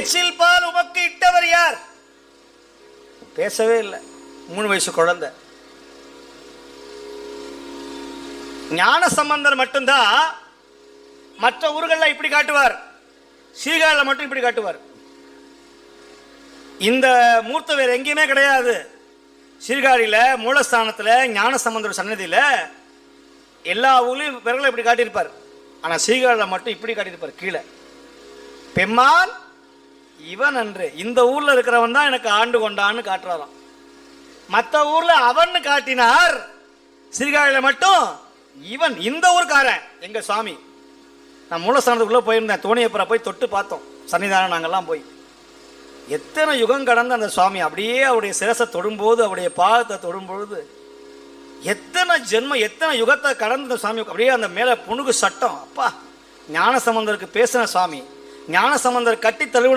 எச்சில் பால் உமக்கு இட்டவர் யார்? பேசவே இல்லை. 3 வயசு குழந்தை. ஞான சம்பந்தர் மட்டும்தான் மற்ற ஊர்களில் இப்படி காட்டுவார், சீர்காழியில் மட்டும் இப்படி காட்டுவார். இந்த மூர்த்த வேறு எங்கேயுமே கிடையாது. சீர்காழியில் மூலஸ்தானத்தில் ஞான சம்பந்தர் சன்னதியில் எல்லா ஊர்லையும் விரலை இப்படி காட்டியிருப்பார். ஆனால் சீர்காழியில் மட்டும் இப்படி காட்டியிருப்பார் கீழே. பெம்மான் இவன் அன்று, இந்த ஊரில் இருக்கிறவன் தான் எனக்கு ஆண்டு கொண்டான்னு காட்டுறாராம். மற்ற ஊரில் அவன் காட்டினார், சீர்காழியில் மட்டும் இவன், இந்த ஊருக்காரன் எங்க சுவாமி. நான் மூலஸ்தானத்துக்குள்ளே போயிருந்தேன், தோணியப்பரை போய் தொட்டு பார்த்தோம், சன்னிதானம் நாங்கள்லாம் போய். எத்தனை யுகம் கடந்த அந்த சுவாமி அப்படியே அவருடைய சிரசை தொடும்போது, அவருடைய பாதத்தை தொடும்பொழுது எத்தனை ஜென்மம் எத்தனை யுகத்தை கடந்த சுவாமி அப்படியே அந்த மேலே புணுகு சட்டம். அப்பா, ஞான சம்பந்தருக்கு பேசின சுவாமி, ஞான சம்பந்தர் கட்டி தழுவின